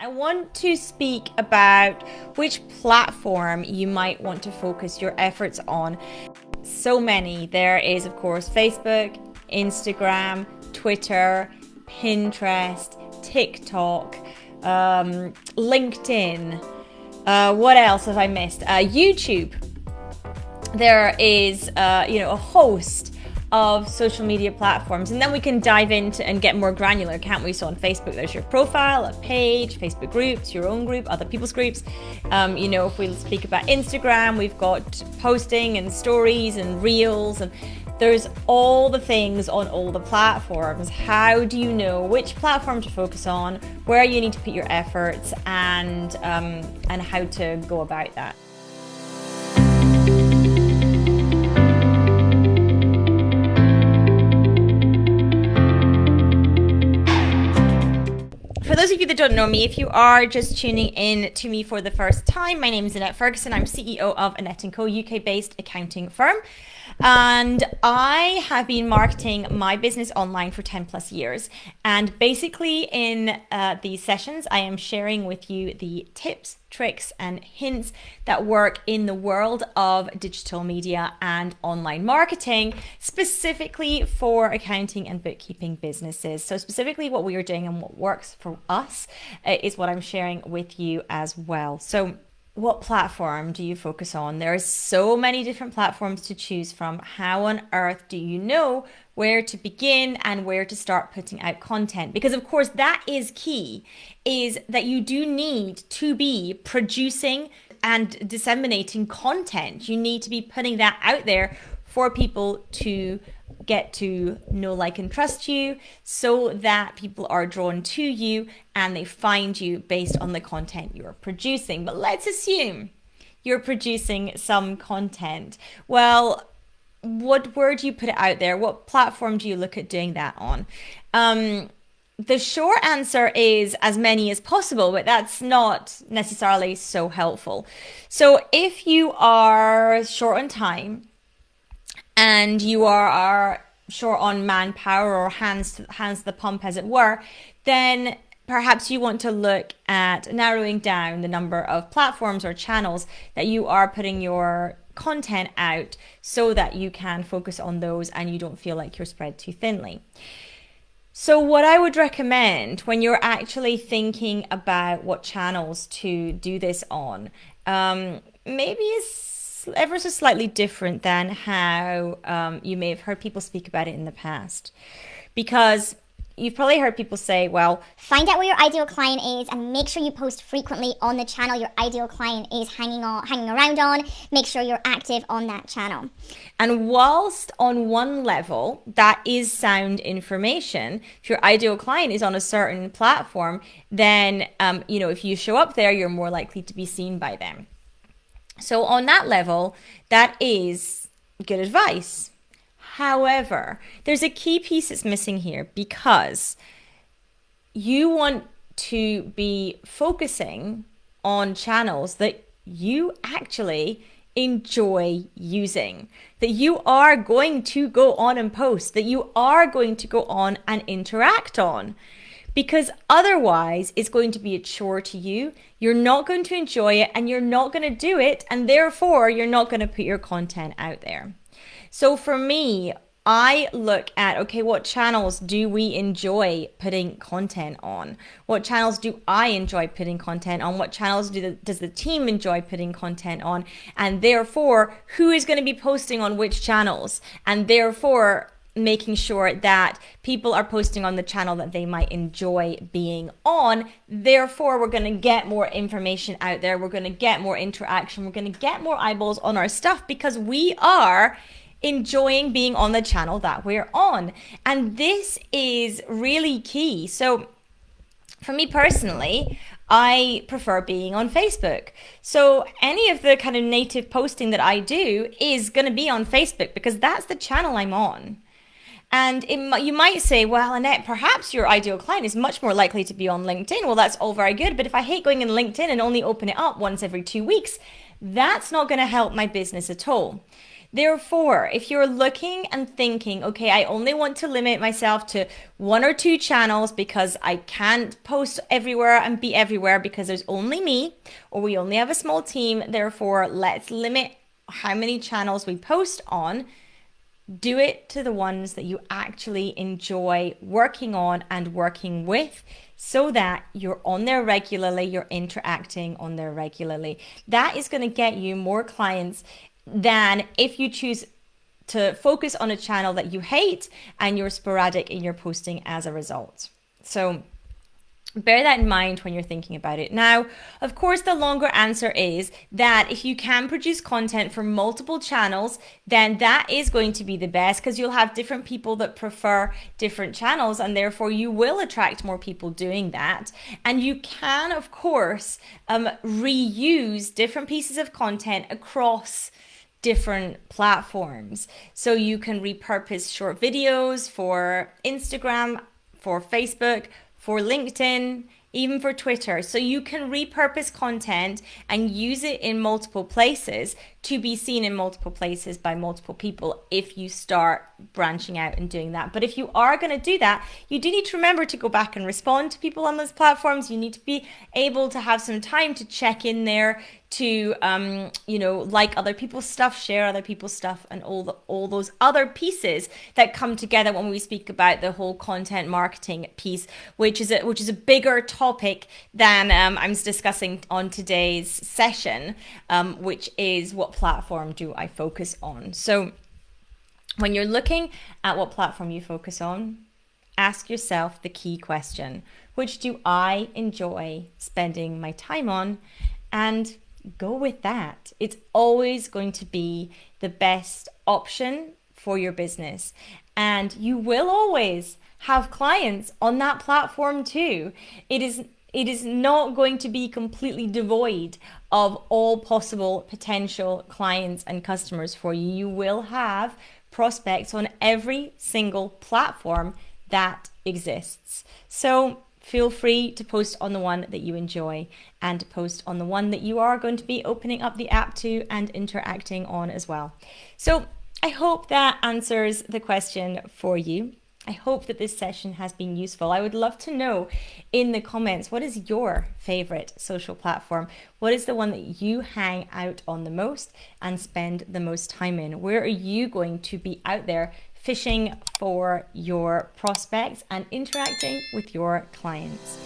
I want to speak about which platform you might want to focus your efforts on. So many. There is, of course, Facebook, Instagram, Twitter, Pinterest, TikTok, LinkedIn. What else have I missed? YouTube. There is, a host of social media platforms, and then we can dive into and get more granular, can't we? So on Facebook, there's your profile, a page, Facebook groups, your own group, other people's groups. If we speak about Instagram, we've got posting and stories and reels, and there's all the things on all the platforms. How do you know which platform to focus on, where you need to put your efforts, and how to go about that? For those of you that don't know me, if you are just tuning in to me for the first time, my name is Annette Ferguson. I'm CEO of Annette & Co, UK-based accounting firm. And I have been marketing my business online for 10 plus years. And basically in these sessions, I am sharing with you the tips, tricks, and hints that work in the world of digital media and online marketing, specifically for accounting and bookkeeping businesses. So specifically what we are doing and what works for us is what I'm sharing with you as well. So what platform do you focus on? There are so many different platforms to choose from. How on earth do you know where to begin and where to start putting out content? Because of course that is key, is that you do need to be producing and disseminating content. You need to be putting that out there for people to get to know, like, and trust you, so that people are drawn to you and they find you based on the content you're producing. But let's assume you're producing some content. Well, where do you put it out there? What platform do you look at doing that on? The short answer is as many as possible, but that's not necessarily so helpful. So if you are short on time, and you are short on manpower or hands to the pump, as it were, then perhaps you want to look at narrowing down the number of platforms or channels that you are putting your content out, so that you can focus on those and you don't feel like you're spread too thinly. So what I would recommend when you're actually thinking about what channels to do this on, maybe is ever so slightly different than how you may have heard people speak about it in the past. Because you've probably heard people say, well, find out where your ideal client is and make sure you post frequently on the channel your ideal client is hanging around on. Make sure you're active on that channel. And whilst on one level that is sound information, if your ideal client is on a certain platform, then if you show up there, you're more likely to be seen by them. So on that level, that is good advice. However, there's a key piece that's missing here, because you want to be focusing on channels that you actually enjoy using, that you are going to go on and post, that you are going to go on and interact on. Because otherwise it's going to be a chore to you. You're not going to enjoy it and you're not going to do it, and therefore you're not going to put your content out there. So for me, I look at, okay, what channels do we enjoy putting content on? What channels do I enjoy putting content on? What channels does the team enjoy putting content on? And therefore, who is going to be posting on which channels? And therefore, making sure that people are posting on the channel that they might enjoy being on. Therefore, we're going to get more information out there. We're going to get more interaction. We're going to get more eyeballs on our stuff because we are enjoying being on the channel that we're on. And this is really key. So for me personally, I prefer being on Facebook. So any of the kind of native posting that I do is going to be on Facebook because that's the channel I'm on. And you might say, well, Annette, perhaps your ideal client is much more likely to be on LinkedIn. Well, that's all very good. But if I hate going in LinkedIn and only open it up once every 2 weeks, that's not going to help my business at all. Therefore, if you're looking and thinking, okay, I only want to limit myself to 1 or 2 channels because I can't post everywhere and be everywhere because there's only me, or we only have a small team, therefore let's limit how many channels we post on. Do it to the ones that you actually enjoy working on and working with, so that you're on there regularly, you're interacting on there regularly. That is going to get you more clients than if you choose to focus on a channel that you hate and you're sporadic in your posting as a result. So bear that in mind when you're thinking about it. Now, of course, the longer answer is that if you can produce content for multiple channels, then that is going to be the best, because you'll have different people that prefer different channels, and therefore you will attract more people doing that. And you can, of course, reuse different pieces of content across different platforms. So you can repurpose short videos for Instagram, for Facebook, for LinkedIn, even for Twitter. So you can repurpose content and use it in multiple places to be seen in multiple places by multiple people if you start branching out and doing that. But if you are going to do that, you do need to remember to go back and respond to people on those platforms. You need to be able to have some time to check in there, to like other people's stuff, share other people's stuff, and all those other pieces that come together when we speak about the whole content marketing piece, which is a bigger topic than I'm discussing on today's session, which is what platform do I focus on. So when you're looking at what platform you focus on, ask yourself the key question: which do I enjoy spending my time on? And go with that. It's always going to be the best option for your business. And you will always have clients on that platform too. It is not going to be completely devoid of all possible potential clients and customers for you. You will have prospects on every single platform that exists. So feel free to post on the one that you enjoy, and to post on the one that you are going to be opening up the app to and interacting on as well. So I hope that answers the question for you. I hope that this session has been useful. I would love to know in the comments, what is your favorite social platform? What is the one that you hang out on the most and spend the most time in? Where are you going to be out there fishing for your prospects and interacting with your clients?